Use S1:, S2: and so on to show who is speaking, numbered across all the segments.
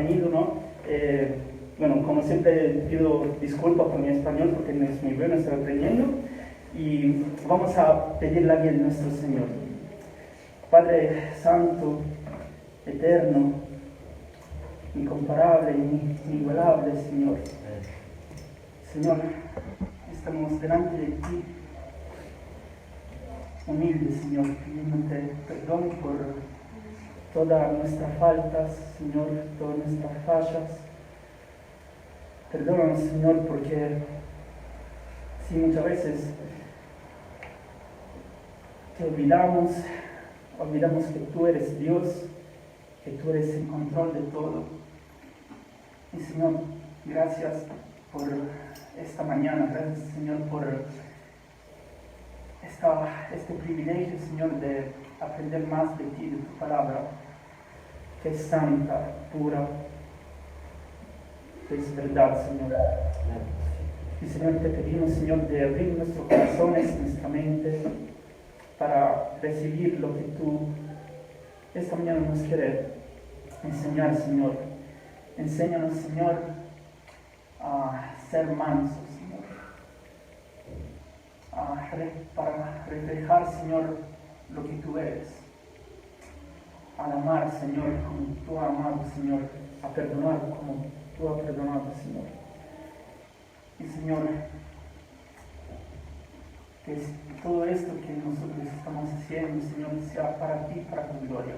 S1: aprendido, ¿no? Bueno, como siempre pido disculpas por mi español porque no es muy bueno, estoy aprendiendo. Y vamos a pedir la guía de nuestro Señor. Padre Santo, eterno, incomparable, inigualable, Señor. Señor, estamos delante de ti, humildes, Señor, pidiéndote perdón por todas nuestras faltas, Señor, todas nuestras fallas. Perdónanos, Señor, porque sí, muchas veces te olvidamos que tú eres Dios, que tú eres el control de todo. Y Señor, gracias por esta mañana, gracias, Señor, por este privilegio, Señor, de aprender más de ti, de tu palabra, que es santa, pura, que es verdad, Señor. Y Señor, te pedimos, Señor, de abrir nuestros corazones, nuestra mente, para recibir lo que tú esta mañana nos quieres enseñar, Señor. Enséñanos, Señor, a ser mansos, Señor. Para reflejar, Señor, lo que tú eres. A amar, Señor, como tú has amado, Señor. A perdonar como tú has perdonado, Señor. Y, Señor, que todo esto que nosotros estamos haciendo, Señor, sea para ti, para tu gloria.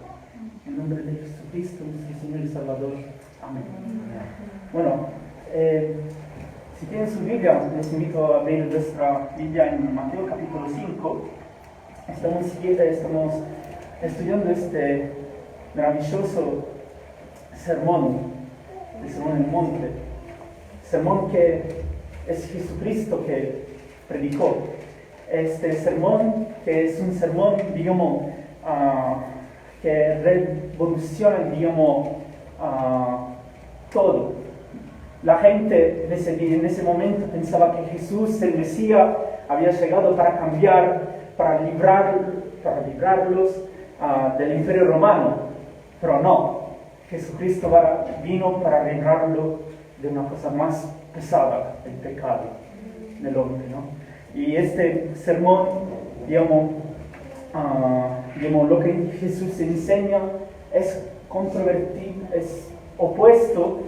S1: En nombre de Jesucristo, nuestro Señor y Salvador. Amén. Bueno, si tienen su Biblia, les invito a abrir nuestra Biblia en Mateo capítulo 5. Estamos estudiando este maravilloso sermón, el sermón del monte. Sermón que es Jesucristo que predicó. Este sermón, que es un sermón, digamos, que revoluciona, digamos, todo. La gente en ese momento pensaba que Jesús, el Mesías, había llegado para cambiar, para librarlos del Imperio Romano. Pero no, Jesucristo vino para librarlo de una cosa más pesada, el pecado del hombre, ¿no? Y este sermón, digamos, lo que Jesús enseña es controvertido, es opuesto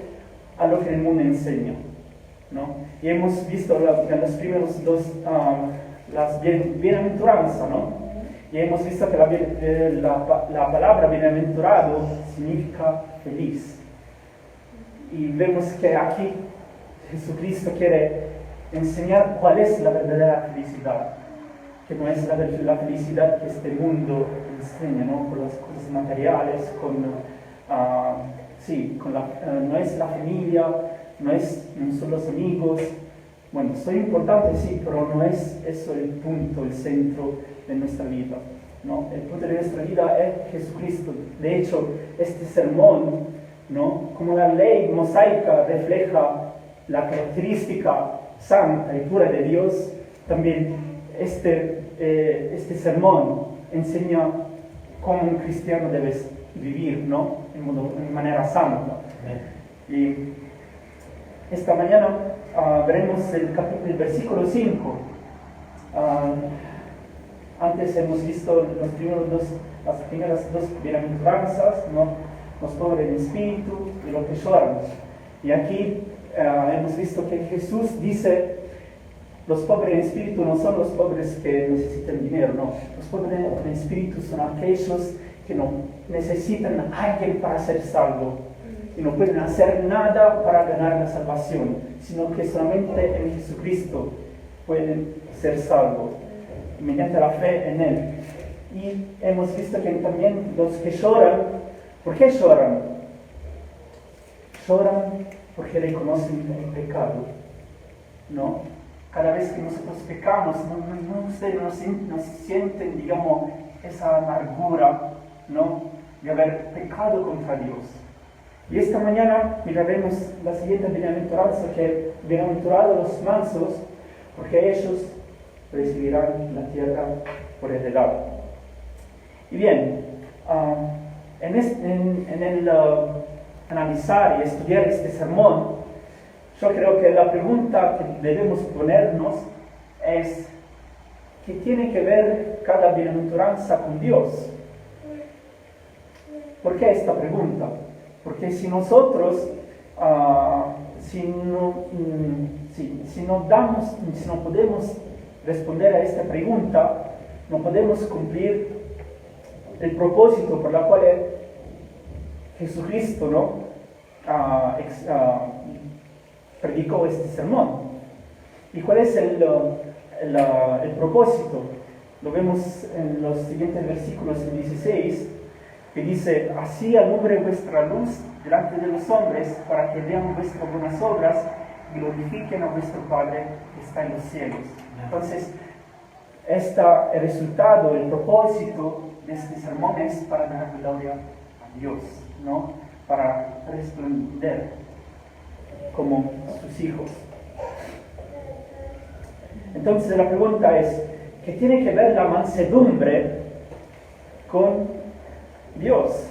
S1: a lo que el mundo enseña, ¿no? Y hemos visto en los primeros dos las bienaventuranzas, ¿no? Y hemos visto que la palabra bienaventurado significa feliz. Y vemos que aquí Jesucristo quiere enseñar cuál es la verdadera felicidad, que no es la felicidad que este mundo enseña, ¿no? Con las cosas materiales, no es la familia, no son los amigos. Bueno, son importantes, sí, pero no es eso el punto, el centro de nuestra vida, ¿no? El punto de nuestra vida es Jesucristo. De hecho, este sermón, ¿no? Como la ley mosaica refleja la característica santa y pura de Dios, también este sermón enseña cómo un cristiano debe vivir, ¿no? De manera santa. Y esta mañana veremos el versículo 5. Antes hemos visto las primeras dos bienaventuranzas, ¿no? Los pobres en espíritu y los que lloran. Y aquí hemos visto que Jesús dice: los pobres en espíritu no son los pobres que necesitan dinero, no. Los pobres en espíritu son aquellos que no necesitan a alguien para ser salvo y no pueden hacer nada para ganar la salvación, sino que solamente en Jesucristo pueden ser salvos, mediante la fe en Él. Y hemos visto que también los que lloran, ¿por qué lloran? Lloran porque reconocen el pecado, ¿no? Cada vez que nosotros pecamos, ustedes no sienten, digamos, esa amargura, ¿no? De haber pecado contra Dios. Y esta mañana miraremos la siguiente bienaventuranza, que bienaventurados los mansos, porque ellos recibirán la tierra por heredad. Y bien, en analizar y estudiar este sermón, yo creo que la pregunta que debemos ponernos es: ¿qué tiene que ver cada bienaventuranza con Dios? ¿Por qué esta pregunta? Porque si nosotros, si no podemos responder a esta pregunta, no podemos cumplir el propósito por el cual Jesucristo, ¿no? Predicó este sermón. ¿Y cuál es el propósito? Lo vemos en los siguientes versículos, en 16, que dice: así alumbre vuestra luz delante de los hombres, para que vean vuestras buenas obras y glorifiquen a vuestro Padre que está en los cielos. Entonces, el resultado, el propósito de este sermón es para dar gloria a Dios, ¿no? Para resplandecer como sus hijos. Entonces la pregunta es: ¿qué tiene que ver la mansedumbre con Dios?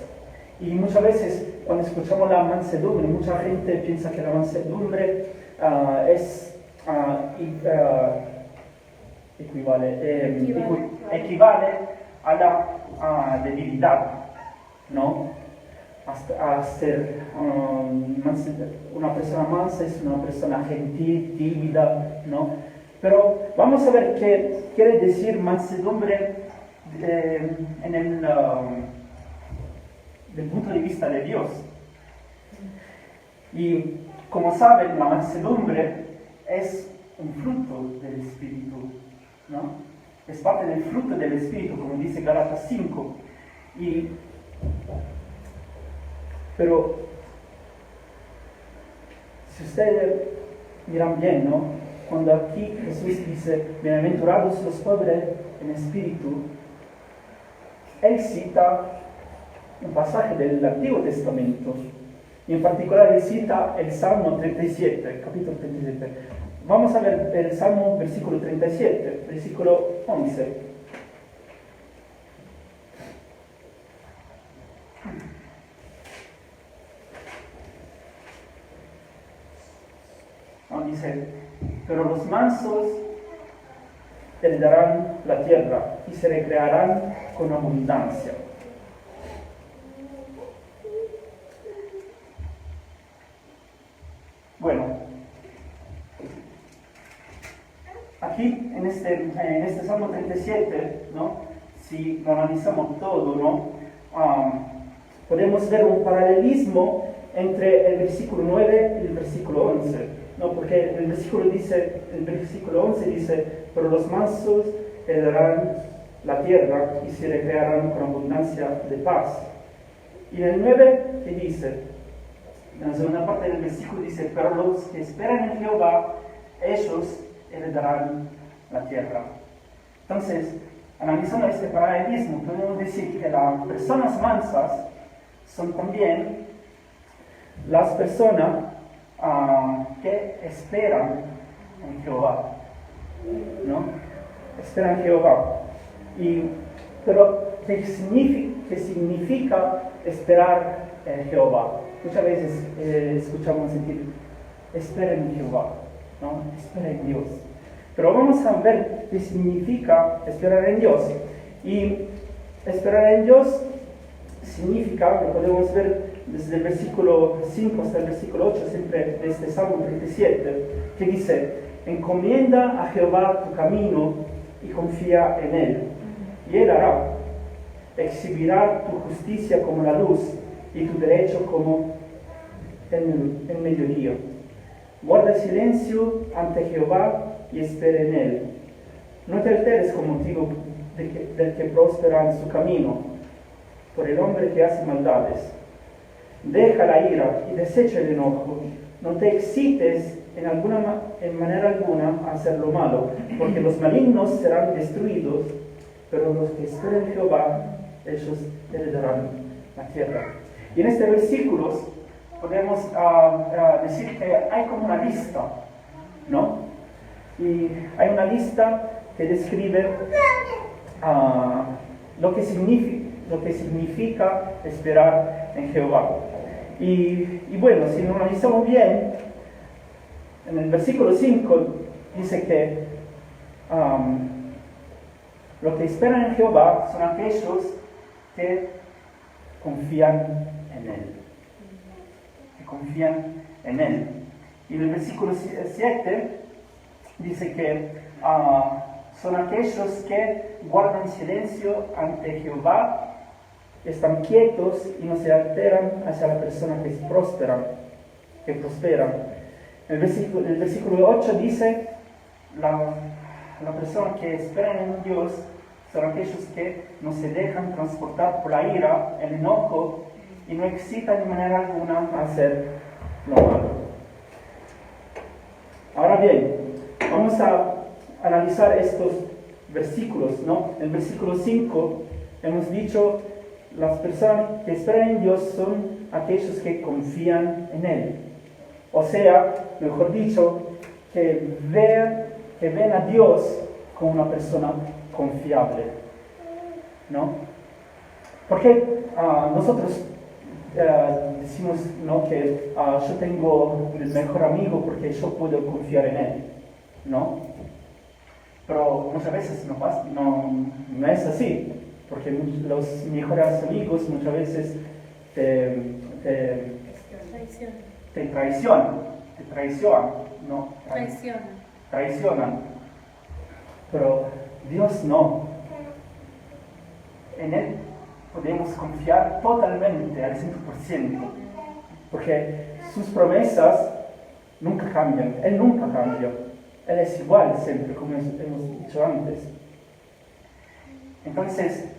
S1: Y muchas veces cuando escuchamos la mansedumbre, mucha gente piensa que la mansedumbre equivale a la debilidad, ¿no? A ser una persona mansa es una persona gentil, tímida, ¿no? Pero vamos a ver qué quiere decir mansedumbre del punto de vista de Dios. Y como saben, la mansedumbre es un fruto del Espíritu, ¿no? Es parte del fruto del Espíritu, como dice Gálatas 5. Pero si ustedes miran bien, ¿no? Cuando aquí Jesús dice: bienaventurados los pobres en espíritu, Él cita un pasaje del Antiguo Testamento. Y en particular Él cita el Salmo 37, capítulo 37. Vamos a ver el Salmo, versículo 37, versículo 11. Dice: pero los mansos heredarán la tierra y se recrearán con abundancia. Bueno, aquí en este Salmo 37, ¿no? Si lo analizamos todo, ¿no? Podemos ver un paralelismo entre el versículo 9 y el versículo 11. No, porque el versículo 11 dice: pero los mansos heredarán la tierra y se recrearán con abundancia de paz. Y en el 9, ¿qué dice? En la segunda parte del versículo dice: pero los que esperan en Jehová, ellos heredarán la tierra. Entonces, analizando este paralelismo, podemos decir que las personas mansas son también las personas que esperan en Jehová, ¿no? Esperan en Jehová. Pero ¿qué significa esperar en Jehová? Muchas veces escuchamos decir: esperen en Jehová, ¿no? Esperen en Dios. Pero vamos a ver qué significa esperar en Dios. Y esperar en Dios significa, lo podemos ver desde el versículo 5 hasta el versículo 8, siempre de este Salmo 37, que dice: encomienda a Jehová tu camino y confía en Él, y Él hará. Exhibirá tu justicia como la luz y tu derecho como el mediodía. Guarda silencio ante Jehová y espera en Él. No te alteres con motivo del que prospera en su camino, por el hombre que hace maldades. Deja la ira y desecha el enojo. No te excites en manera alguna a hacer lo malo, porque los malignos serán destruidos, pero los que esperan en Jehová, ellos heredarán la tierra. Y en este versículo podemos decir que hay como una lista, ¿no? Y hay una lista que describe lo que significa esperar en Jehová. Y bueno, si lo analizamos bien, en el versículo 5 dice que los que esperan en Jehová son aquellos que confían en Él. Que confían en Él. Y en el versículo 7 dice que son aquellos que guardan silencio ante Jehová, están quietos y no se alteran hacia la persona que prospera. El versículo 8 dice, la persona que espera en Dios son aquellos que no se dejan transportar por la ira, el enojo, y no excitan de manera alguna a hacer lo malo. Ahora bien, vamos a analizar estos versículos, ¿no? En el versículo 5 hemos dicho, las personas que esperan en Dios son aquellos que confían en Él. O sea, mejor dicho, que ven a Dios como una persona confiable, ¿no? Porque nosotros decimos, ¿no?, que yo tengo el mejor amigo porque yo puedo confiar en él, ¿no? Pero muchas veces no es así, porque los mejores amigos muchas veces te traicionan. Pero Dios no. En Él podemos confiar totalmente, al 100%, porque sus promesas nunca cambian. Él nunca cambia. Él es igual siempre, como hemos dicho antes. Entonces,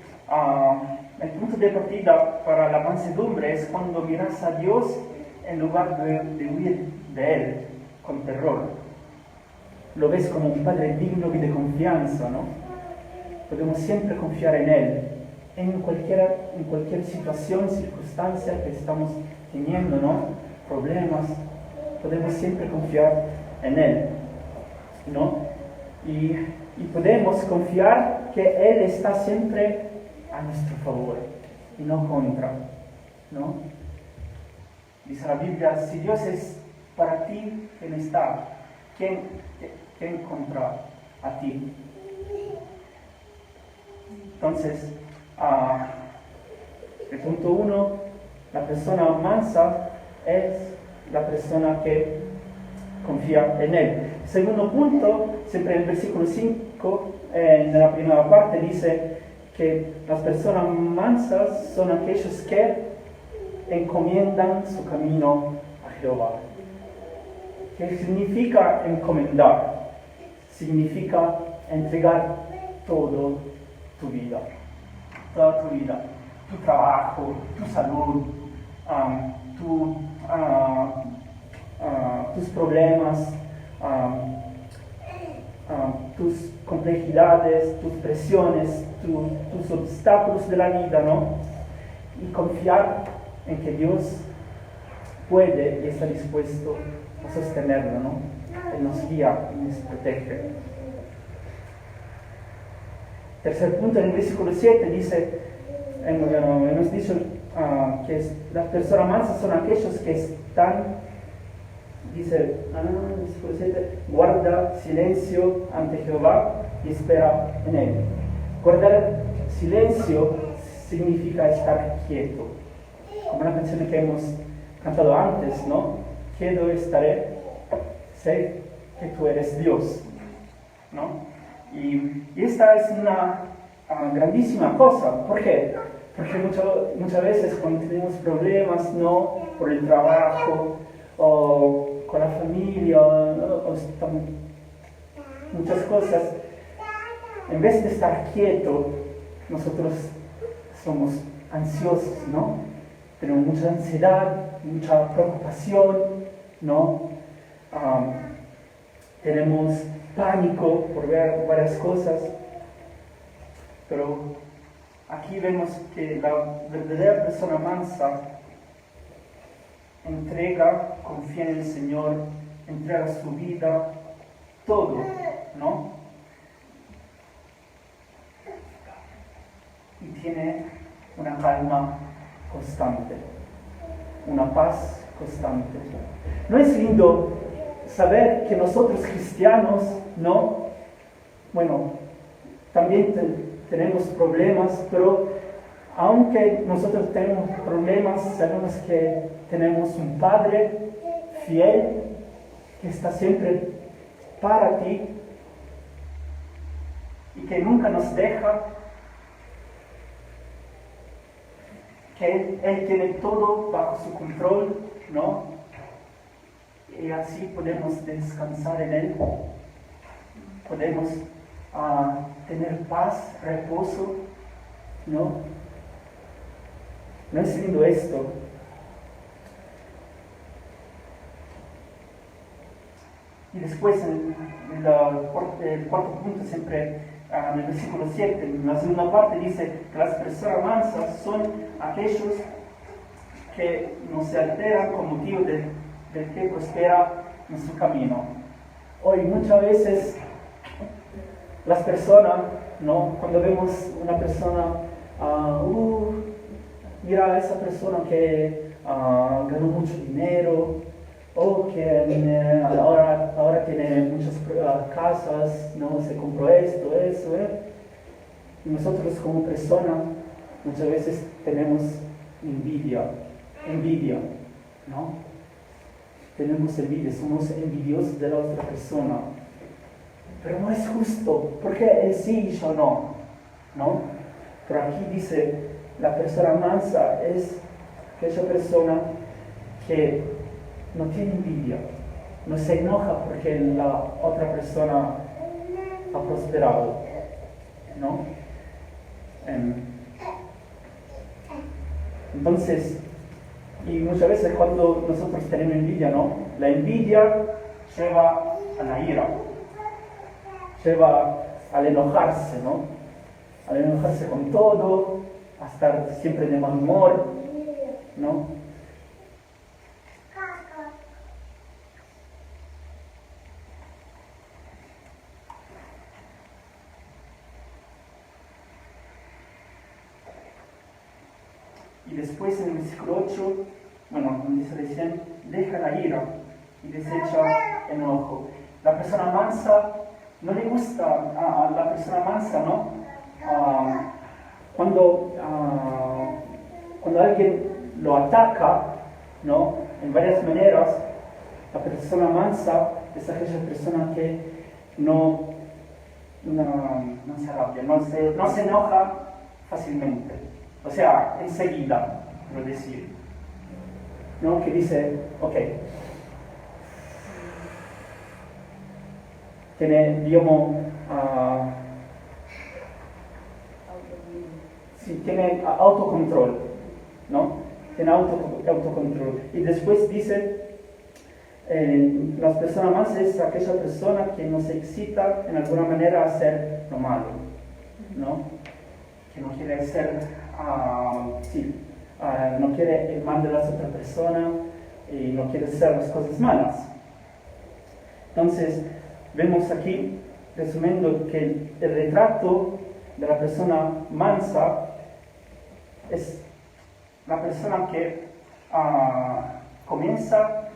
S1: el punto de partida para la mansedumbre es cuando miras a Dios en lugar de huir de Él con terror. Lo ves como un Padre digno y de confianza, ¿no? Podemos siempre confiar en Él, en cualquier situación, circunstancia que estamos teniendo, ¿no? Problemas, podemos siempre confiar en Él, ¿no? Y podemos confiar que Él está siempre a nuestro favor y no contra, ¿no? Dice la Biblia, si Dios es para ti, ¿quién está? ¿Quién contra a ti? Entonces, el punto 1, la persona mansa es la persona que confía en Él. Segundo punto, siempre en el versículo 5, en la primera parte, dice que las personas mansas son aquellos que encomiendan su camino a Jehová. ¿Qué significa encomendar? Significa entregar todo tu vida, toda tu vida, tu trabajo, tu salud, tus problemas, tus complejidades, tus presiones, tus obstáculos de la vida, ¿no? Y confiar en que Dios puede y está dispuesto a sostenerlo, ¿no? Él nos guía y nos protege. Tercer punto, en el versículo 7 dice, hemos dicho que las personas mansas son aquellos que están, dice, versículo 7, guarda silencio ante Jehová y espera en Él. Guardar silencio significa estar quieto, como una canción que hemos cantado antes, ¿no? Quieto estaré, sé que tú eres Dios, ¿no? Y esta es una grandísima cosa. ¿Por qué? Porque muchas veces cuando tenemos problemas, ¿no?, por el trabajo o con la familia, ¿no?, muchas cosas, en vez de estar quieto, nosotros somos ansiosos, ¿no? Tenemos mucha ansiedad, mucha preocupación, ¿no? Tenemos pánico por ver varias cosas, pero aquí vemos que la verdadera persona mansa confía en el Señor, entrega su vida, todo, ¿no? Y tiene una calma constante. una paz constante. ¿No es lindo saber que nosotros cristianos, no? Bueno, también tenemos problemas, pero aunque nosotros tenemos problemas, sabemos que tenemos un Padre fiel que está siempre para ti y que nunca nos deja, que Él tiene todo bajo su control, ¿no? Y así podemos descansar en Él, podemos tener paz, reposo, ¿no? ¿No es lindo esto? Y después, en el cuarto punto, siempre en el versículo 7, en la segunda parte, dice que las personas mansas son aquellos que no se alteran con motivo del que prospera en su camino. Hoy muchas veces las personas, ¿no? Cuando vemos una persona, mira a esa persona que ganó mucho dinero, o que ahora tiene muchas casas, ¿no? Se compró esto, eso, Y nosotros como personas muchas veces tenemos envidia, ¿no? Tenemos envidia, somos envidiosos de la otra persona. Pero no es justo, porque él sí y yo no, ¿no? Pero aquí dice, la persona mansa es aquella persona que no tiene envidia, no se enoja porque la otra persona ha prosperado, ¿no? Entonces, y muchas veces cuando nosotros tenemos envidia, ¿no? La envidia lleva a la ira, lleva al enojarse, ¿no? Al enojarse con todo, a estar siempre de mal humor, ¿no? Y después en el versículo 8, bueno, dice recién, deja la ira y desecha el enojo. La persona mansa, no le gusta a la persona mansa, ¿no? Cuando alguien lo ataca, ¿no? En varias maneras, la persona mansa es aquella persona que no se rabia, no se enoja fácilmente. O sea, enseguida, quiero decir, ¿no? Que dice, ok, tiene, digamos, tiene autocontrol, ¿no? Tiene autocontrol. Y después dice, las personas más es aquella persona que no se excita en alguna manera a hacer lo malo, ¿no? Que no quiere hacer... no quiere el mal de la otra persona y no quiere hacer las cosas malas. Entonces, vemos aquí, resumiendo, que el retrato de la persona mansa es la persona que comienza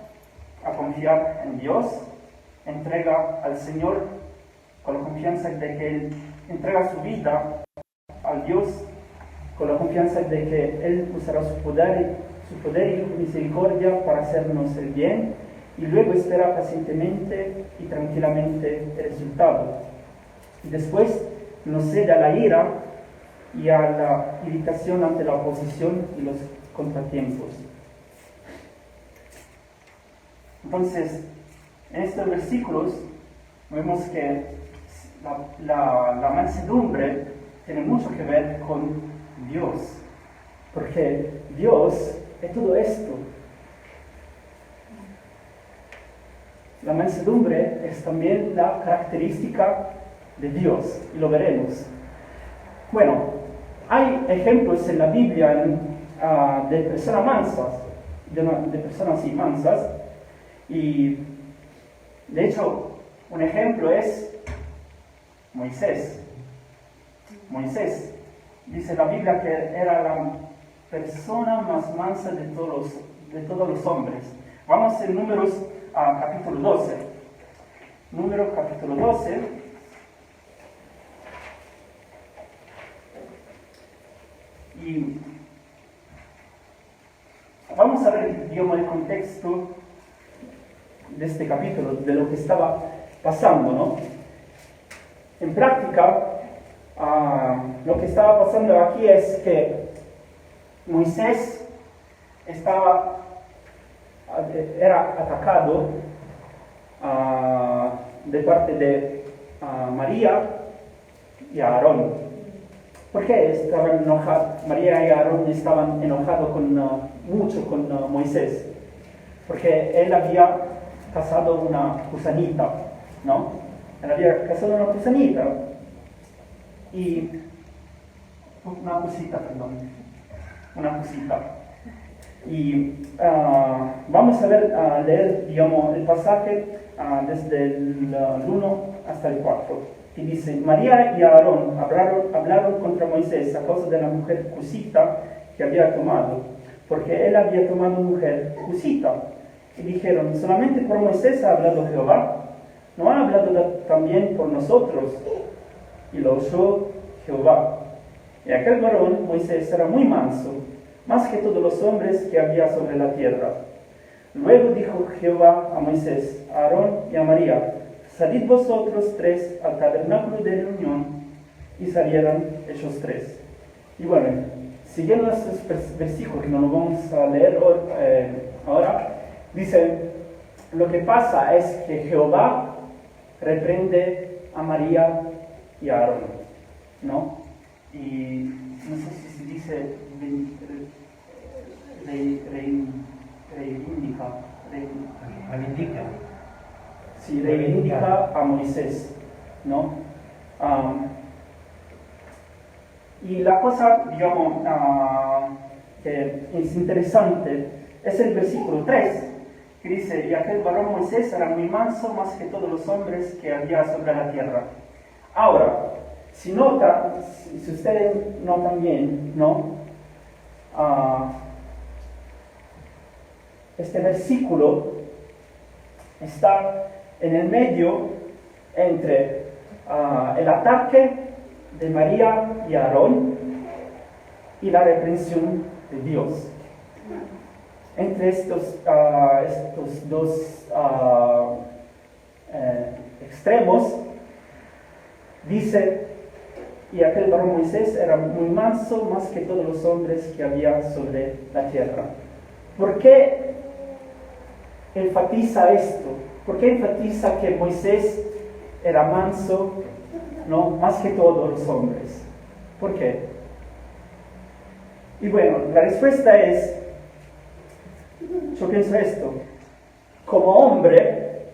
S1: a confiar en Dios, entrega al Señor con la confianza de que Él entrega su vida al Dios, con la confianza de que Él usará su poder y misericordia para hacernos el bien, y luego espera pacientemente y tranquilamente el resultado. Y después no cede a la ira y a la irritación ante la oposición y los contratiempos. Entonces, en estos versículos vemos que la mansedumbre tiene mucho que ver con Dios, porque Dios es todo esto. La mansedumbre es también la característica de Dios, y lo veremos. Bueno, hay ejemplos en la Biblia de personas mansas, de personas así mansas, y de hecho, un ejemplo es Moisés. Dice la Biblia que era la persona más mansa de todos de todos los hombres. Vamos en Números capítulo 12. Números capítulo 12. Y vamos a ver, digamos, el contexto de este capítulo, de lo que estaba pasando, ¿no? En práctica, lo que estaba pasando aquí es que Moisés era atacado de parte de María y Aarón. ¿Por qué estaban enojados? María y Aarón estaban enojados mucho con Moisés, porque él había casado una gusanita, ¿no? Él había casado una gusanita y una cosita, perdón, una cosita. Y vamos a leer, digamos, el pasaje desde el 1 hasta el 4. Y dice: María y Aarón hablaron contra Moisés a causa de la mujer cusita que había tomado, porque él había tomado mujer cusita. Y dijeron: solamente por Moisés ha hablado Jehová, ¿no ha hablado también por nosotros? Y lo oyó Jehová. Y aquel varón, Moisés, era muy manso, más que todos los hombres que había sobre la tierra. Luego dijo Jehová a Moisés, a Aarón y a María: salid vosotros tres al tabernáculo de reunión. Y salieron ellos tres. Y bueno, siguiendo estos versículos que no los vamos a leer ahora, dice: lo que pasa es que Jehová reprende a María y a Aarón, ¿no? Y no sé si se dice reivindica a Moisés, ¿no? Y la cosa, digamos, que es interesante es el versículo 3, que dice: y aquel varón Moisés era muy manso, más que todos los hombres que había sobre la tierra. Ahora, si ustedes notan bien, ¿no? Este versículo está en el medio entre el ataque de María y Aarón y la reprensión de Dios. Entre estos dos extremos, dice: y aquel varón Moisés era muy manso, más que todos los hombres que había sobre la tierra. ¿Por qué enfatiza esto? ¿Por qué enfatiza que Moisés era manso, no, más que todos los hombres? ¿Por qué? Y bueno, la respuesta es, yo pienso esto: como hombre,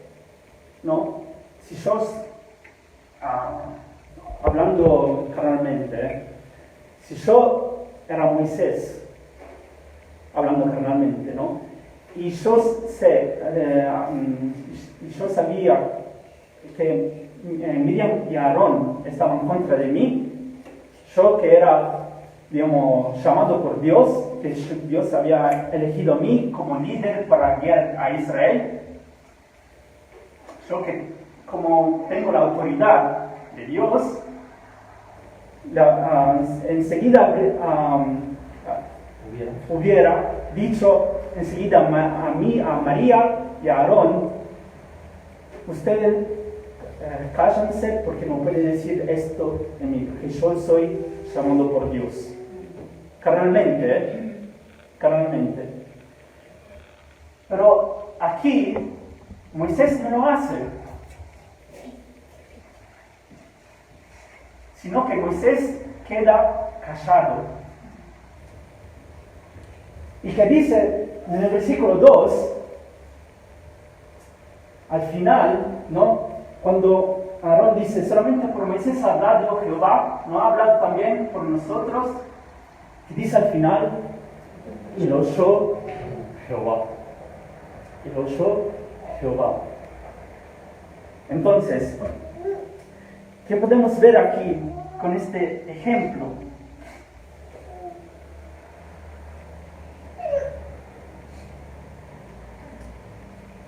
S1: ¿no? Si yo, hablando carnalmente, si yo era Moisés, hablando carnalmente, ¿no? Y yo sabía que Miriam y Aarón estaban contra de mí, yo que era, digamos, llamado por Dios, que Dios había elegido a mí como líder para guiar a Israel, yo que como tengo la autoridad de Dios, enseguida hubiera dicho enseguida a mí, a María y a Aarón: ustedes cállense, porque no pueden decir esto de mí, porque yo soy llamado por Dios. Carnalmente. Pero aquí Moisés no lo hace, sino que Moisés queda callado. Y que dice en el versículo 2, al final, ¿no? Cuando Aarón dice: solamente por Moisés ha hablado Jehová, ¿no ha hablado también por nosotros? Y dice al final: y lo oyó Jehová. Y lo oyó Jehová. Entonces, ¿qué podemos ver aquí con este ejemplo?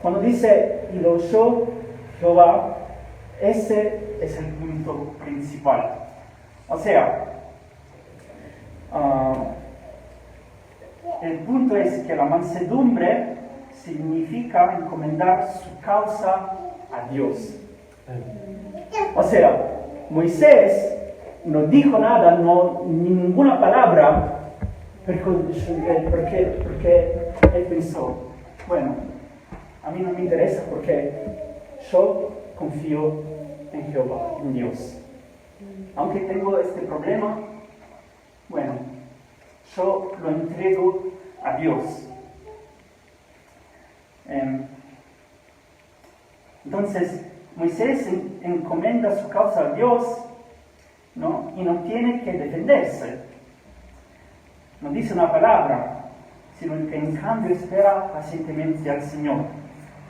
S1: Cuando dice, y lo oyó Jehová, ese es el punto principal. O sea, el punto es que la mansedumbre significa encomendar su causa a Dios. O sea, Moisés no dijo nada, ninguna palabra, porque él pensó, bueno, a mí no me interesa porque yo confío en Jehová, en Dios. Aunque tengo este problema, bueno, yo lo entrego a Dios. Entonces, Moisés encomienda su causa a Dios, ¿no? Y no tiene que defenderse. No dice una palabra, sino que en cambio espera pacientemente al Señor.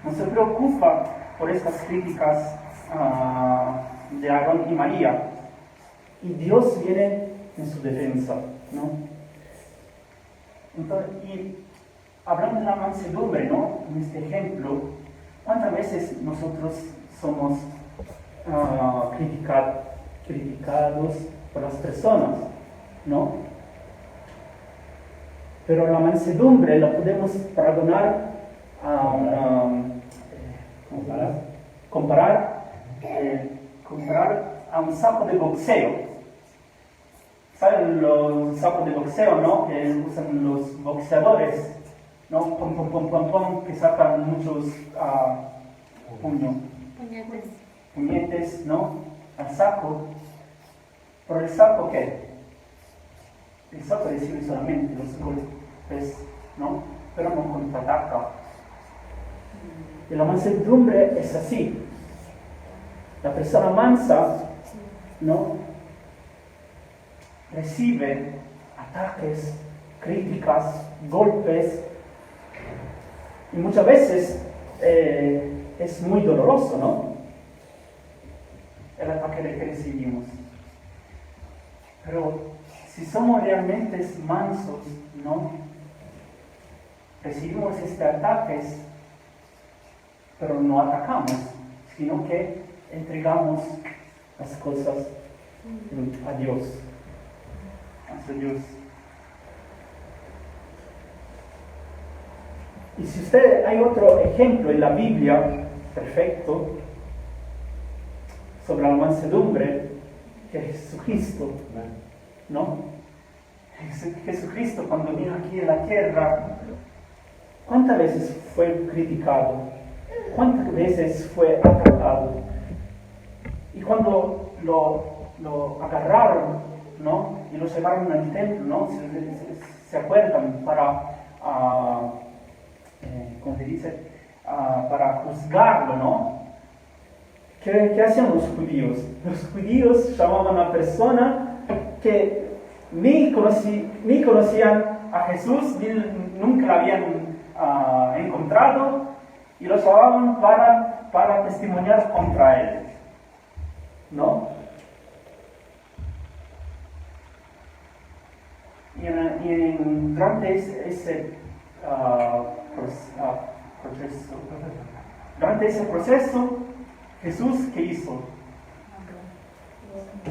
S1: No se preocupa por estas críticas de Aarón y María. Y Dios viene en su defensa, ¿no? Entonces, y hablando de la mansedumbre, ¿no? En este ejemplo, ¿cuántas veces nosotros somos criticados por las personas, ¿no? Pero la mansedumbre la podemos comparar a un saco de boxeo. ¿Saben los sacos de boxeo, no? Que usan los boxeadores, ¿no? Pom, pom, pom, pom, pom, que sacan muchos puñetes, ¿no? Al saco. ¿Pero el saco qué? El saco recibe solamente los golpes, ¿no? Pero no contraataca. Y la mansedumbre es así. La persona mansa, ¿no? Recibe ataques, críticas, golpes, y muchas veces es muy doloroso, ¿no? El ataque que recibimos. Pero si somos realmente mansos, ¿no? Recibimos estos ataques, pero no atacamos, sino que entregamos las cosas a Dios. Hacia Dios. Y si hay otro ejemplo en la Biblia, perfecto, sobre la mansedumbre, que es Jesucristo, ¿no? Jesucristo cuando vino aquí en la tierra, ¿cuántas veces fue criticado? ¿Cuántas veces fue atacado? Y cuando lo agarraron, ¿no? Y lo llevaron al templo, ¿no? ¿Se acuerdan? Para, ¿cómo se dice? Para juzgarlo, ¿no? ¿Qué hacían los judíos? Los judíos llamaban a una persona que ni conocían a Jesús, ni nunca la habían encontrado, y lo llamaban para testimoniar contra él, ¿no? Y durante ese proceso, Jesús, ¿qué hizo?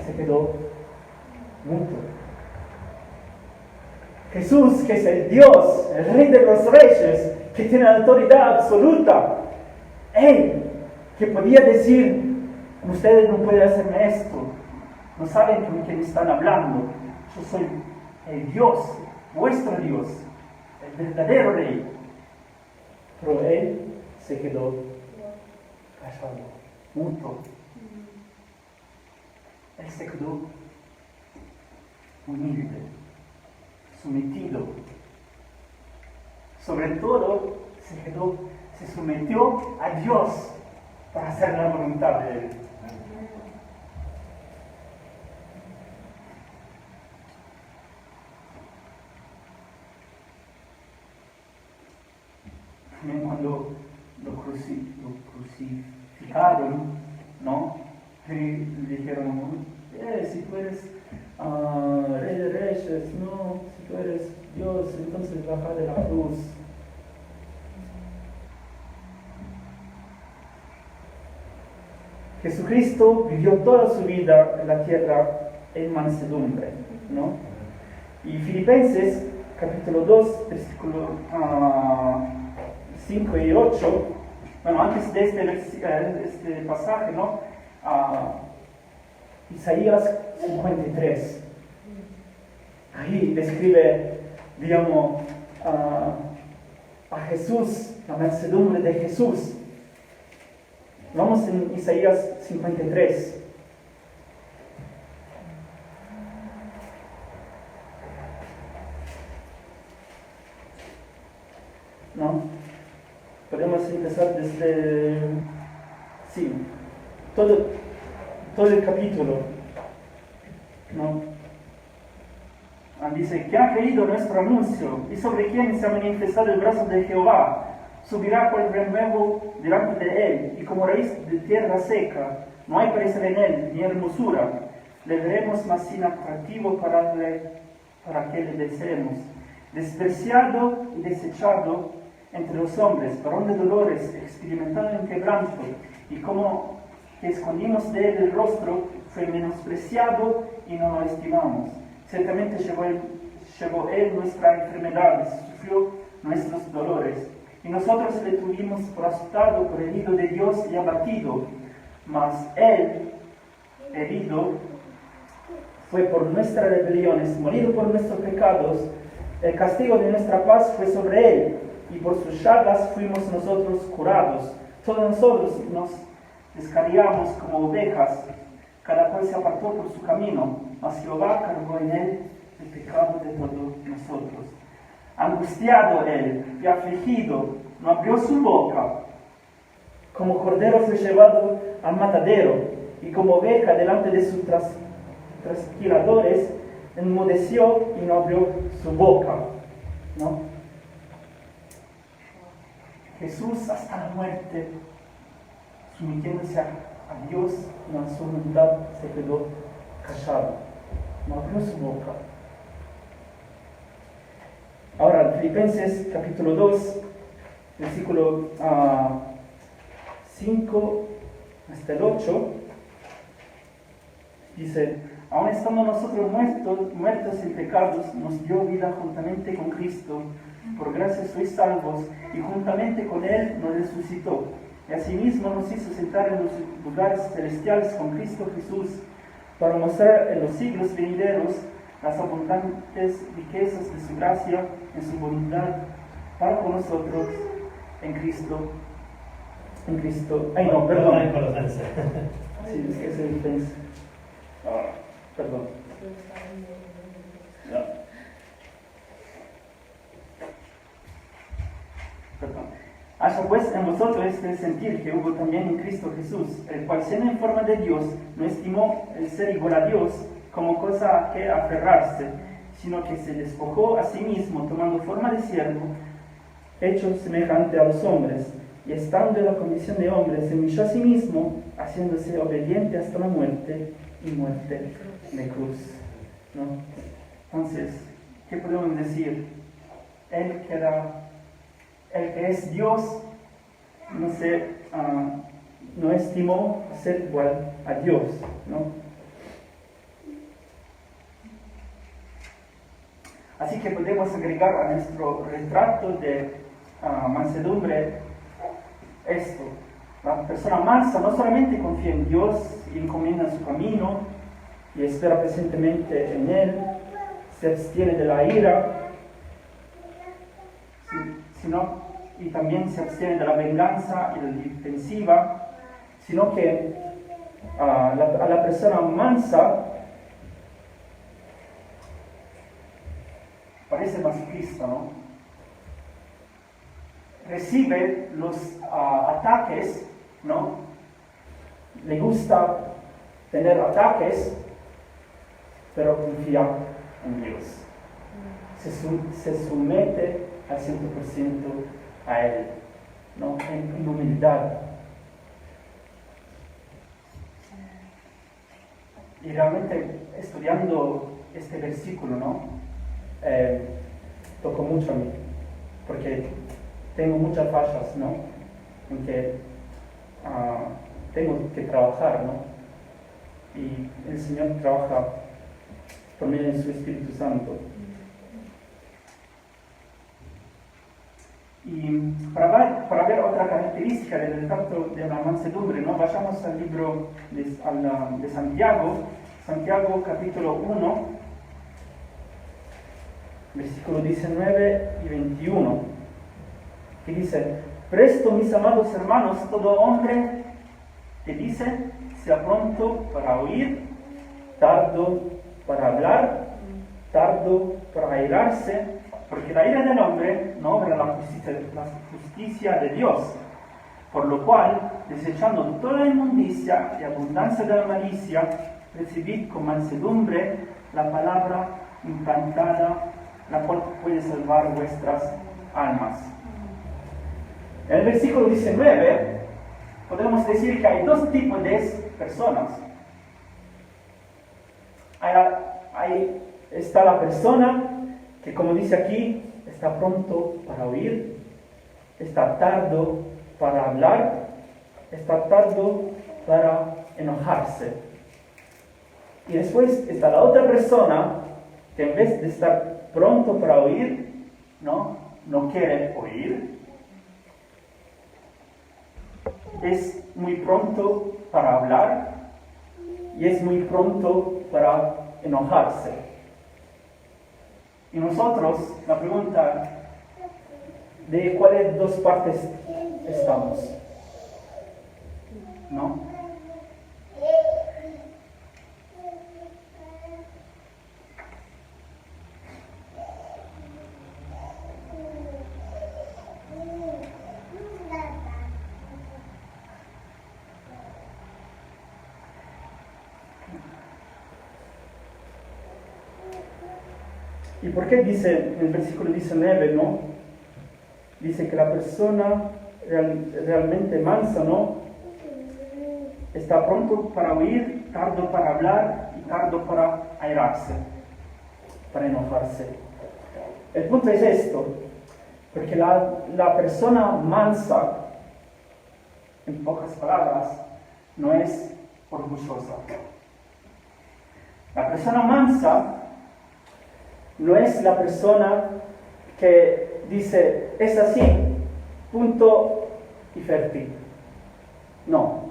S1: Se quedó mudo. Jesús, que es el Dios, el Rey de los Reyes, que tiene autoridad absoluta, Él, que podía decir, ustedes no pueden hacerme esto, no saben con quién están hablando, yo soy el Dios, vuestro Dios, el verdadero Rey. Pero Él se quedó callado, mudo. Él se quedó humilde, sometido. Sobre todo, se sometió a Dios para hacer la voluntad de Él. También cuando lo crucificaron, ¿no? Le dijeron, si tú eres Rey de Reyes, no, si tú eres Dios, entonces baja de la cruz. Jesucristo vivió toda su vida en la tierra en mansedumbre, ¿no? Y Filipenses, capítulo 2, versículo 5 y 8, bueno, antes de este pasaje, ¿no? Isaías 53. Ahí describe, digamos, a Jesús, la mansedumbre de Jesús. Vamos en Isaías 53. ¿No? Podemos empezar desde... Sí, todo el capítulo, ¿no? Dice, ¿quién ha creído nuestro anuncio? ¿Y sobre quién se ha manifestado el brazo de Jehová? Subirá con el renuevo delante de él, y como raíz de tierra seca, no hay parecer en él, ni hermosura. Le veremos más sin atractivo para que le deseemos. Despreciado y desechado entre los hombres, varón de dolores, experimentado en quebranto, y como que escondimos de él el rostro, fue menospreciado y no lo estimamos. Ciertamente llevó él nuestras enfermedades, sufrió nuestros dolores. Y nosotros le tuvimos por azotado, por herido de Dios y abatido. Mas él, herido, fue por nuestras rebeliones, molido por nuestros pecados. El castigo de nuestra paz fue sobre él, y por sus llagas fuimos nosotros curados. Todos nosotros nos descarriamos como ovejas, cada cual se apartó por su camino, mas Jehová cargó en él el pecado de todos nosotros. Angustiado él y afligido, no abrió su boca. Como cordero fue llevado al matadero, y como oveja delante de sus trasquiladores, enmudeció y no abrió su boca, ¿no? Jesús hasta la muerte, sometiéndose a Dios, en su voluntad se quedó callado, no abrió su boca. Ahora, Filipenses capítulo 2, versículo 5 hasta el 8, dice, aun estando nosotros muertos en pecados, nos dio vida juntamente con Cristo. Por gracia sois salvos, y juntamente con Él nos resucitó. Y asimismo nos hizo sentar en los lugares celestiales con Cristo Jesús, para mostrar en los siglos venideros las abundantes riquezas de su gracia en su voluntad para con nosotros en Cristo. Ay, no, perdón. Sí, es que es el Filipenses. Perdón. No. Perdón. Haya pues en vosotros este sentir que hubo también en Cristo Jesús, el cual siendo en forma de Dios, no estimó el ser igual a Dios como cosa a que aferrarse, sino que se despojó a sí mismo, tomando forma de siervo, hecho semejante a los hombres, y estando en la condición de hombre, se humilló a sí mismo, haciéndose obediente hasta la muerte, y muerte de cruz, ¿no? Entonces, ¿qué podemos decir? Él que es Dios, no estimó ser igual a Dios, ¿no? Así que podemos agregar a nuestro retrato de mansedumbre esto. La persona mansa no solamente confía en Dios y encomienda su camino y espera pacientemente en Él, se abstiene de la ira, y también se abstiene de la venganza y de la defensiva, sino que a la persona mansa parece masoquista, ¿no? Recibe los ataques, ¿no? Le gusta tener ataques, pero confía en Dios. Se somete al 100% a Él, ¿no? En humildad. Y realmente estudiando este versículo, ¿no? Tocó mucho a mí, porque tengo muchas fallas, ¿no? En que tengo que trabajar, ¿no? Y el Señor trabaja por medio de su Espíritu Santo. Y para ver otra característica del retrato de la mansedumbre, ¿no? Vayamos al libro de Santiago, Santiago capítulo 1, versículos 19 y 21, que dice: Presto, mis amados hermanos, todo hombre que dice, sea pronto para oír, tardo para hablar, tardo para airarse, porque la ira del hombre no obra la justicia de Dios, por lo cual, desechando toda inmundicia y abundancia de la malicia, recibid con mansedumbre la palabra implantada, la cual puede salvar vuestras almas. En el versículo 19 podemos decir que hay dos tipos de personas. Ahí está la persona que, como dice aquí, está pronto para oír, está tardo para hablar, está tardo para enojarse. Y después está la otra persona que, en vez de estar pronto para oír, no quiere oír. Es muy pronto para hablar y es muy pronto para enojarse. Y nosotros, la pregunta, ¿de cuáles dos partes estamos? ¿No? ¿Y por qué dice en el versículo 19, no? Dice que la persona realmente mansa, ¿no? Está pronto para oír, tardo para hablar y tardo para airarse, para enojarse. El punto es esto, porque la persona mansa, en pocas palabras, no es orgullosa. La persona mansa no es la persona que dice, es así, punto y fértil. No,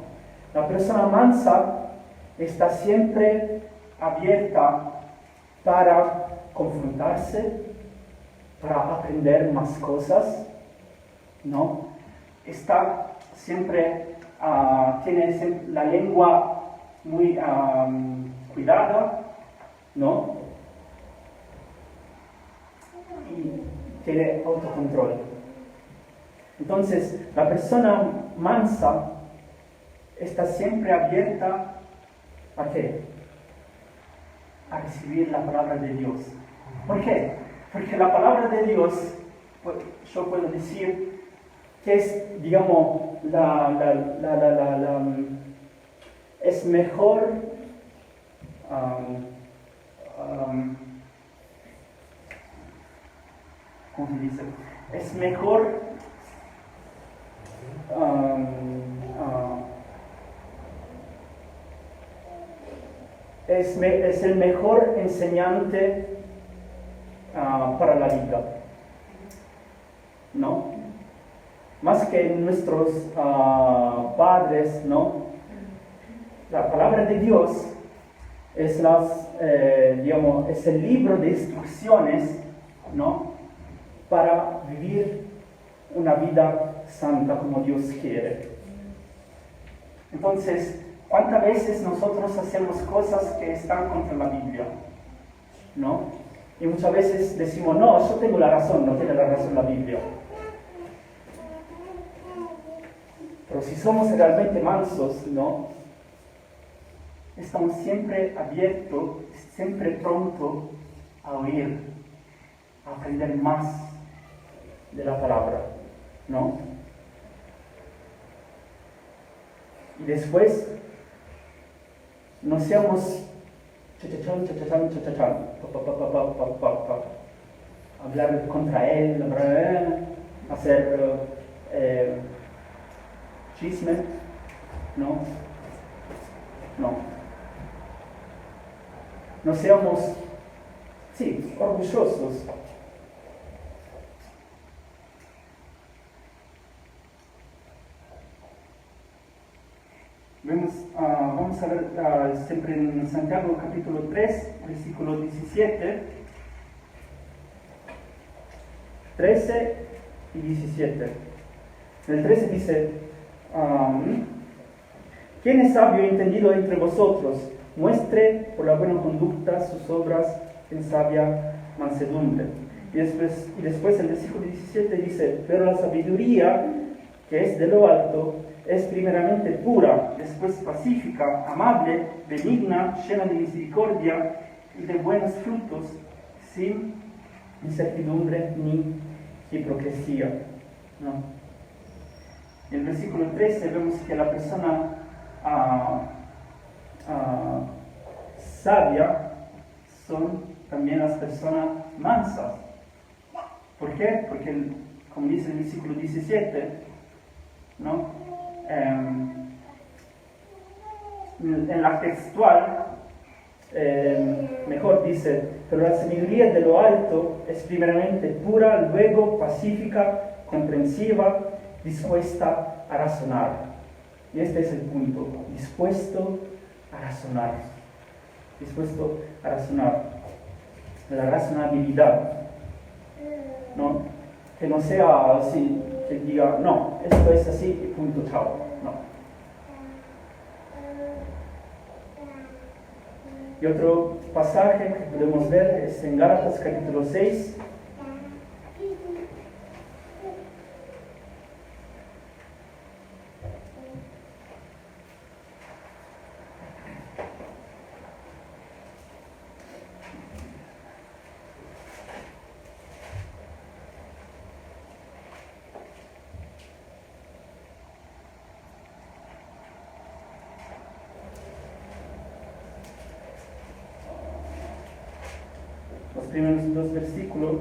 S1: la persona mansa está siempre abierta para confrontarse, para aprender más cosas, ¿no? Está siempre, tiene la lengua muy cuidada, ¿no? Y tiene autocontrol. Entonces, la persona mansa está siempre abierta ¿a qué? A recibir la palabra de Dios. ¿Por qué? Porque la palabra de Dios, yo puedo decir que es, digamos, es mejor ¿cómo se dice? Es mejor es el mejor enseñante para la vida, ¿no? Más que nuestros padres, ¿no? La palabra de Dios es es el libro de instrucciones, ¿no? Para vivir una vida santa como Dios quiere. Entonces, ¿cuántas veces nosotros hacemos cosas que están contra la Biblia? ¿No? Y muchas veces decimos, no, yo tengo la razón, no tiene la razón la Biblia. Pero si somos realmente mansos, ¿no? Estamos siempre abiertos, siempre prontos a oír, a aprender más de la palabra, ¿no? Y después, no seamos hablar contra él, hacer chisme, ¿no? No seamos, sí, orgullosos. Vamos a ver siempre en Santiago capítulo 3, versículo 17, 13 y 17. En el 13 dice, ¿quién es sabio y entendido entre vosotros? Muestre por la buena conducta sus obras en sabia mansedumbre. Y después el versículo 17 dice, pero la sabiduría que es de lo alto es primeramente pura, después pacífica, amable, benigna, llena de misericordia y de buenos frutos, sin incertidumbre ni hipocresía. ¿No? En el versículo 13 vemos que la persona sabia son también las personas mansas. ¿Por qué? Porque, como dice el versículo 17, ¿no? En la textual, mejor dice, pero la sabiduría de lo alto es primeramente pura, luego pacífica, comprensiva, dispuesta a razonar. Y este es el punto, dispuesto a razonar. Dispuesto a razonar. La razonabilidad, ¿no? Que no sea así, que diga, no, esto es así y punto, chao. No. Y otro pasaje que podemos ver es en Gálatas capítulo 6. Los primeros dos versículos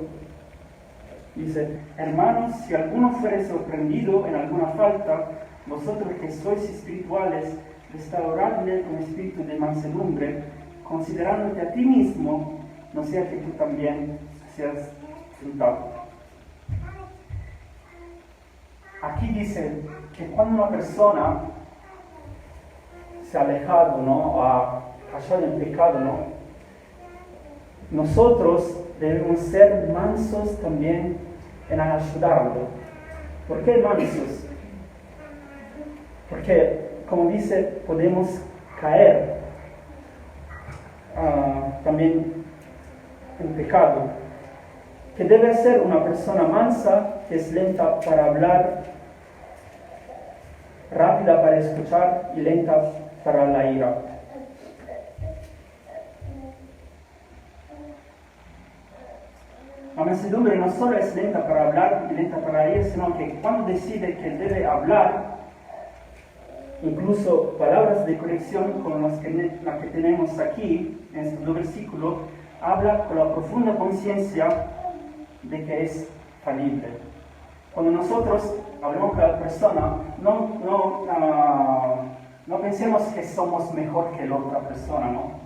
S1: dice, hermanos, si alguno fuere sorprendido en alguna falta, vosotros que sois espirituales, restauradle con espíritu de mansedumbre, considerándote a ti mismo, no sea que tú también seas tentado. Aquí dice que cuando una persona se ha alejado, ¿no? Ha caydo en el pecado, ¿no? Nosotros debemos ser mansos también en ayudarlo. ¿Por qué mansos? Porque, como dice, podemos caer también en pecado. Que debe ser una persona mansa, que es lenta para hablar, rápida para escuchar y lenta para la ira. La mansedumbre no solo es lenta para hablar y lenta para ir, sino que cuando decide que debe hablar, incluso palabras de corrección como las que tenemos aquí, en este versículo, habla con la profunda conciencia de que es falible. Cuando nosotros hablamos con la persona, no pensemos que somos mejor que la otra persona, ¿no?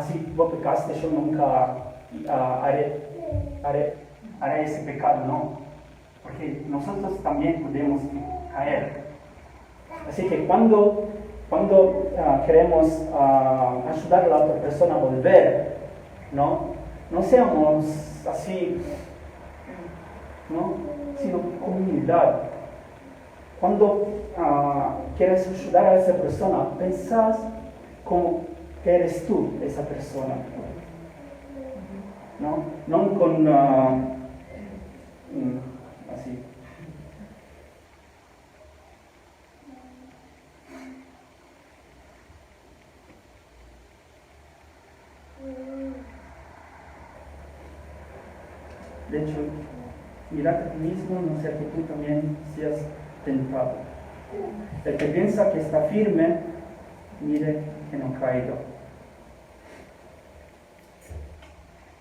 S1: Sí, vos pecaste, yo nunca haré ese pecado, no, porque nosotros también podemos caer. Así que cuando queremos ayudar a la otra persona a volver, no seamos así, ¿no? Sino con humildad. Cuando quieres ayudar a esa persona, pensás como que eres tú esa persona. No con así. De hecho, mirate a ti mismo, no sea que tú también seas tentado. El que piensa que está firme, mire que no caiga.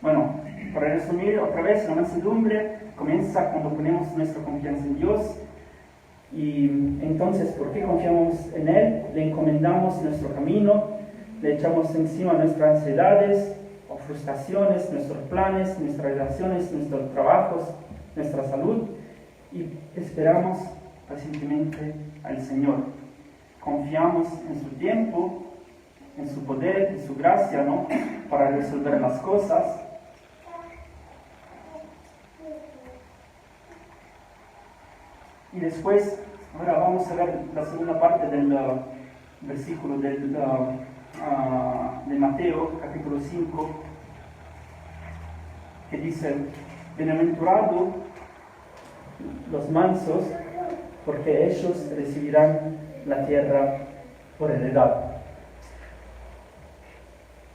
S1: Bueno, para resumir otra vez, la mansedumbre comienza cuando ponemos nuestra confianza en Dios Y entonces, ¿por qué confiamos en Él? Le encomendamos nuestro camino, le echamos encima nuestras ansiedades o frustraciones, nuestros planes, nuestras relaciones, nuestros trabajos, nuestra salud y esperamos pacientemente al Señor. Confiamos en su tiempo, en su poder, en su gracia, ¿no? Para resolver las cosas. Y después, ahora vamos a ver la segunda parte del versículo de Mateo, capítulo 5, que dice: bienaventurados los mansos, porque ellos recibirán la tierra por heredad.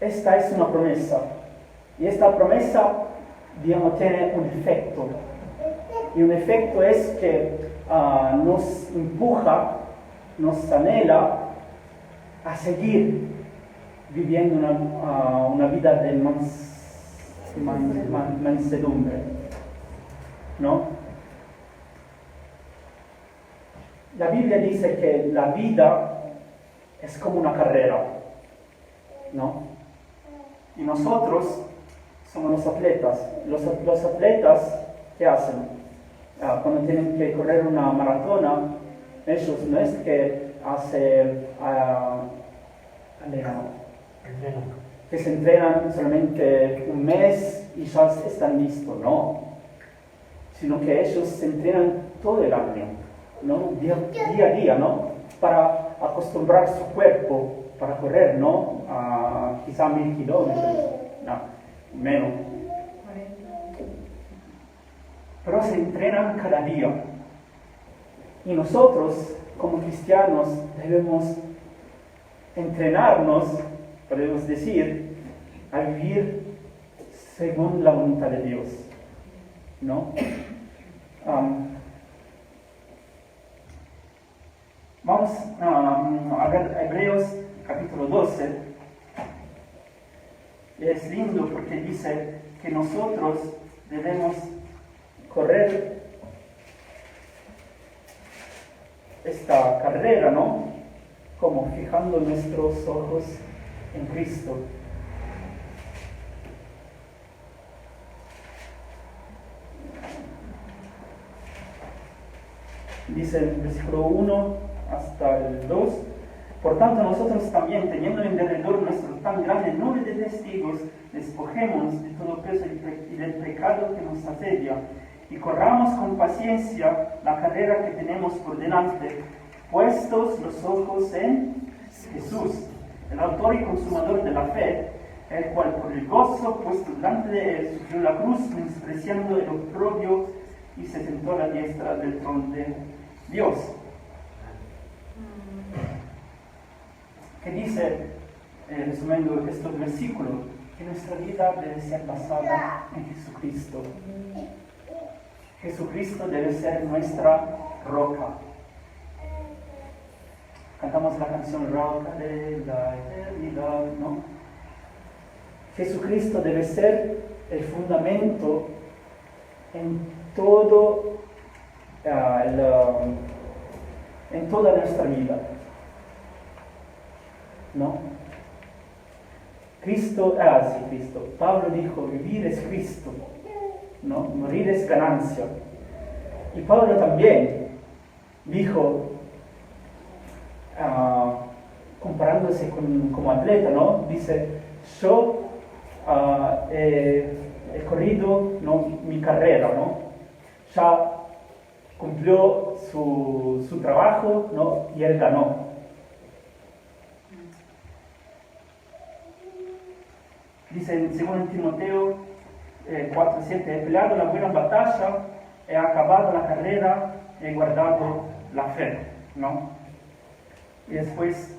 S1: Esta es una promesa, y esta promesa, digamos, tiene un efecto. Y un efecto es que nos empuja, nos anhela a seguir viviendo una vida de mansedumbre, ¿no? La Biblia dice que la vida es como una carrera, ¿no? Y nosotros somos los atletas. Los atletas, ¿qué hacen? Cuando tienen que correr una maratona, ellos no es que hacen que se entrenan solamente un mes y ya están listos, no, sino que ellos se entrenan todo el año, ¿no? Día a día, ¿no? Para acostumbrar su cuerpo para correr, ¿no? Quizá 1000 kilómetros, no, menos. Pero se entrenan cada día. Y nosotros, como cristianos, debemos entrenarnos, podemos decir, a vivir según la voluntad de Dios, ¿no? Vamos a ver Hebreos capítulo 12. Es lindo porque dice que nosotros debemos correr esta carrera, ¿no? Como fijando nuestros ojos en Cristo. Dice el versículo 1 hasta el 2: por tanto nosotros también, teniendo en derredor nuestro tan grande nube de testigos, despojemos de todo peso y del pecado que nos asedia, y corramos con paciencia la carrera que tenemos por delante, puestos los ojos en Jesús, el autor y consumador de la fe, el cual por el gozo puesto delante de él sufrió la cruz, menospreciando el oprobio, y se sentó a la diestra del trono de Dios. ¿Qué dice, resumiendo estos versículos? Que nuestra vida debe ser basada en Jesucristo. Jesucristo debe ser nuestra roca. Cantamos la canción Roca de la Eternidad, ¿no? Jesucristo debe ser el fundamento en toda nuestra vida, ¿no? Cristo. Pablo dijo: vivir es Cristo, ¿no? Morir es ganancia. Y Pablo también dijo, comparándose como atleta, ¿no? Dice: yo he corrido, ¿no?, mi carrera, ¿no? Ya cumplió su trabajo, ¿no? Y él ganó. Dice en 2 Timoteo 4:7: he peleado la buena batalla, he acabado la carrera, he guardado la fe, ¿no? Y después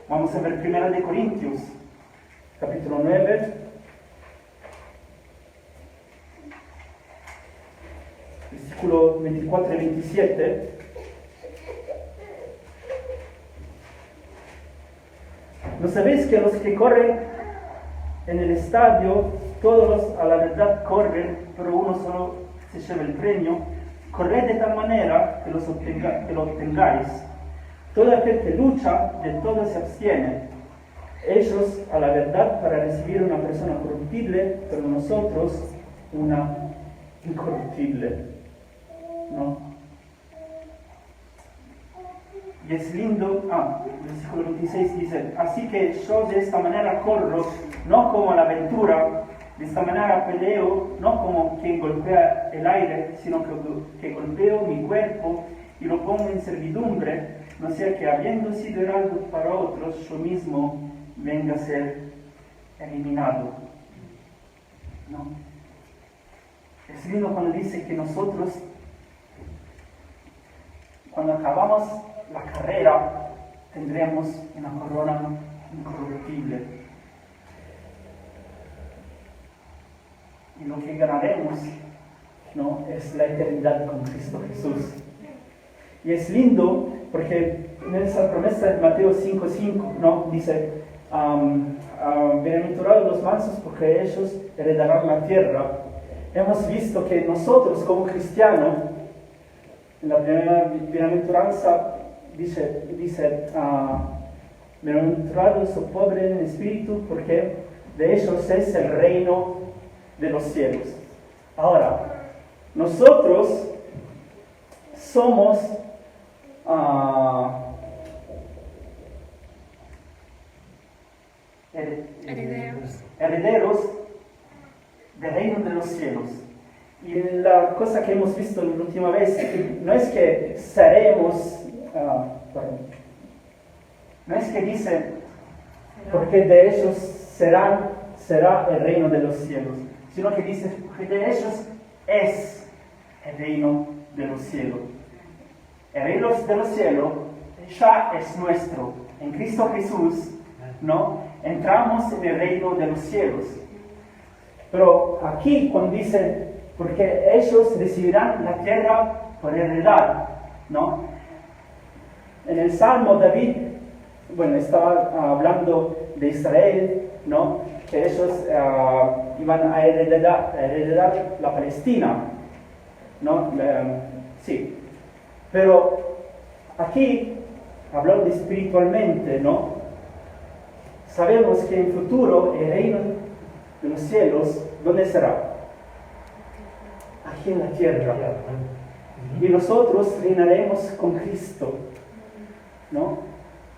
S1: vamos a ver 1 Corintios capítulo 9, versículo 24 y 27. ¿No sabéis que los que corren en el estadio, todos a la verdad corren, pero uno solo se lleva el premio. Corred de tal manera que lo obtengáis. Todo aquel que lucha, de todo se abstiene. Ellos a la verdad para recibir una persona corruptible, pero nosotros una incorruptible. ¿No? Y es lindo, versículo 26 dice, así que yo de esta manera corro, no como a la aventura, de esta manera peleo, no como quien golpea el aire, sino que golpeo mi cuerpo y lo pongo en servidumbre, no sea que habiendo sido heraldo para otros, yo mismo venga a ser eliminado. ¿No? Es lindo cuando dice que nosotros, cuando acabamos la carrera, tendremos una corona incorruptible. Y lo que ganaremos, ¿no?, es la eternidad con Cristo Jesús. Y es lindo porque en esa promesa de Mateo 5:5, ¿no?, dice, bienaventurados los mansos porque ellos heredarán la tierra. Hemos visto que nosotros como cristianos, en la primera bienaventuranza dice bienaventurados los pobres en espíritu porque de ellos es el reino de los cielos. Ahora, nosotros somos herederos del reino de los cielos. Y la cosa que hemos visto la última vez, no es que seremos, no es que dice, porque de ellos será el reino de los cielos, sino que dice que de ellos es el reino de los cielos. El reino de los cielos ya es nuestro. En Cristo Jesús, ¿no?, entramos en el reino de los cielos. Pero aquí cuando dice, porque ellos recibirán la tierra por heredad, ¿no? En el Salmo David, estaba hablando de Israel, ¿no?, que ellos iban a heredar la Palestina, ¿no? Sí. Pero aquí, hablando espiritualmente, ¿no?, sabemos que en el futuro el reino de los cielos, ¿dónde será? Aquí en la tierra. Y nosotros reinaremos con Cristo, ¿no?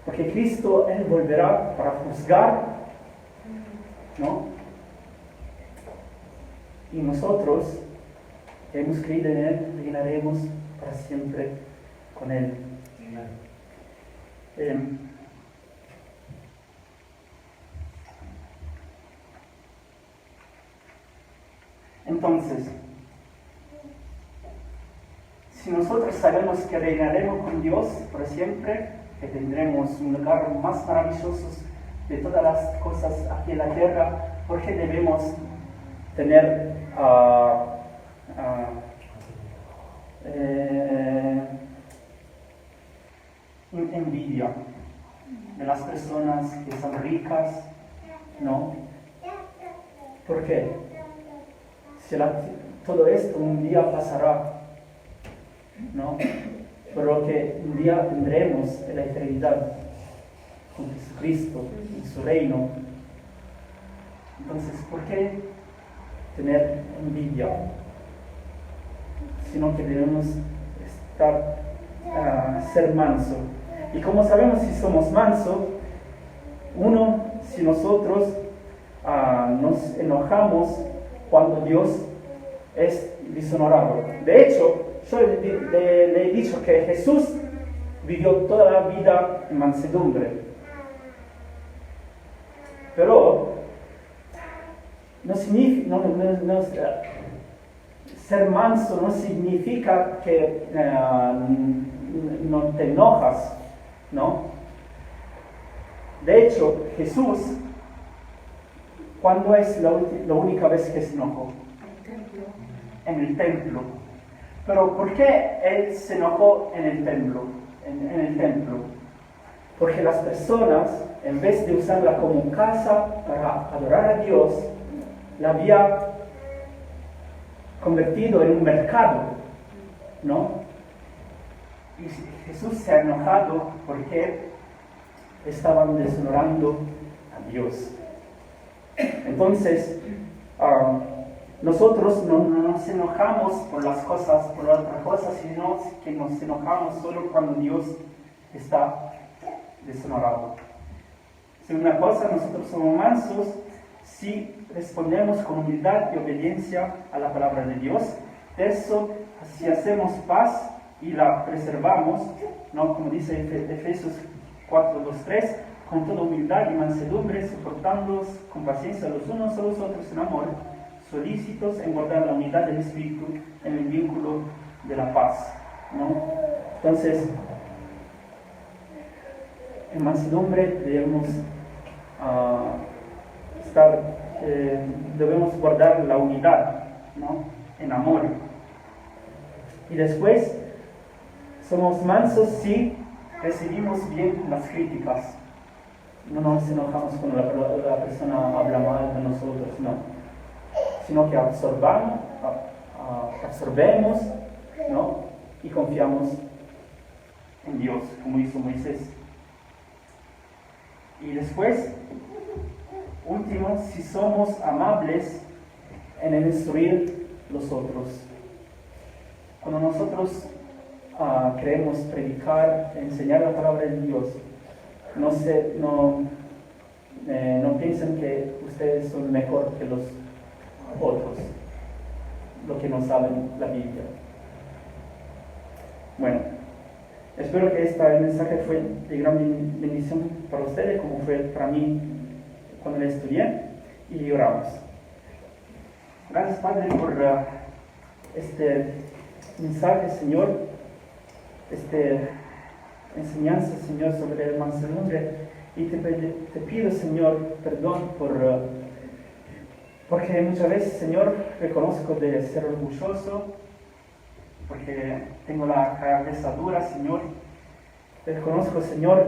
S1: Porque Cristo, Él volverá para juzgar, ¿no? Y nosotros, que hemos creído en Él, reinaremos para siempre con Él. Entonces, si nosotros sabemos que reinaremos con Dios por siempre, que tendremos un lugar más maravilloso de todas las cosas aquí en la tierra, ¿por qué debemos tener envidia de las personas que son ricas? ¿No? ¿Por qué? Si todo esto un día pasará, ¿no? Pero que un día tendremos la eternidad con Jesucristo en su reino. Entonces, ¿por qué tener envidia? Sino que debemos ser manso. Y como sabemos si somos mansos, si nosotros nos enojamos cuando Dios es dishonorado. De hecho, yo le he dicho que Jesús vivió toda la vida en mansedumbre. Pero no significa, ser manso no significa que no te enojas, ¿no? De hecho, Jesús, ¿cuándo es la única vez que se enojó? En el templo. Pero ¿por qué Él se enojó en el templo? En el templo? Porque las personas, en vez de usarla como casa para adorar a Dios, la había convertido en un mercado, ¿no? Y Jesús se ha enojado porque estaban deshonorando a Dios. Entonces, nosotros no nos enojamos por las cosas, por otras cosas, sino que nos enojamos solo cuando Dios está deshonorado. Segunda cosa, nosotros somos mansos si respondemos con humildad y obediencia a la palabra de Dios. De eso, si hacemos paz y la preservamos, ¿no? Como dice Efesios 4, 2, 3, con toda humildad y mansedumbre, soportándolos con paciencia los unos a los otros en amor, solícitos en guardar la unidad del Espíritu en el vínculo de la paz, ¿no? Entonces, en mansedumbre debemos guardar la unidad, ¿no? En amor. Y después, somos mansos si recibimos bien las críticas. No nos enojamos cuando la persona habla mal de nosotros, no. Sino que absorbemos, ¿no? Y confiamos en Dios, como hizo Moisés. Y después, último, si somos amables en el instruir los otros. Cuando nosotros queremos predicar, enseñar la palabra de Dios, no piensen que ustedes son mejor que los otros, los que no saben la Biblia. Bueno, espero que este mensaje fue de gran bendición para ustedes, como fue para mí cuando lo estudié, y oramos. Gracias, Padre, por este mensaje, Señor, enseñanza, Señor, sobre el mansedumbre, y te pido, Señor, perdón porque muchas veces, Señor, reconozco de ser orgulloso, porque tengo la cabeza dura, Señor. Reconozco, Señor,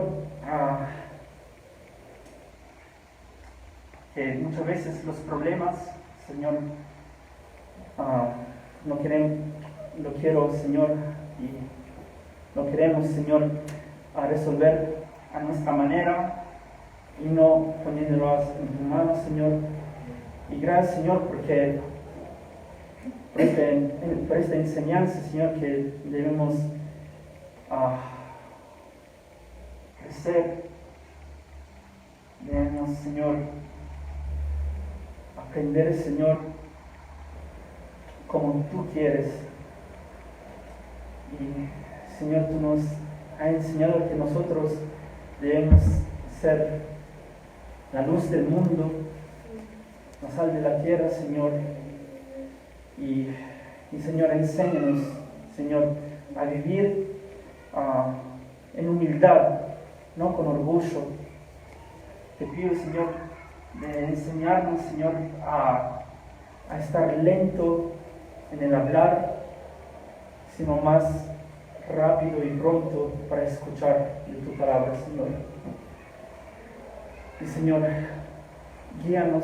S1: que muchas veces los problemas, Señor, no quiero, Señor, y no queremos, Señor, resolver a nuestra manera y no poniéndolas en tus manos, Señor. Y gracias, Señor, porque por esta enseñanza, Señor, que debemos crecer. Debemos, Señor, aprender, Señor, como tú quieres. Y, Señor, tú nos has enseñado que nosotros debemos ser la luz del mundo, la sal de la tierra, Señor. Y Señor, enséñanos, Señor, a vivir en humildad, no con orgullo. Te pido, Señor, de enseñarnos, Señor, a estar lento en el hablar, sino más rápido y pronto para escuchar de tu palabra, Señor. Y, Señor, guíanos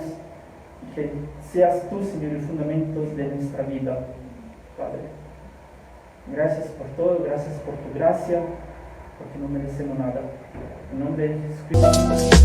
S1: y que seas tú, Señor, el fundamento de nuestra vida, Padre. Gracias por todo, gracias por tu gracia, porque no merecemos nada. En nombre de Jesucristo.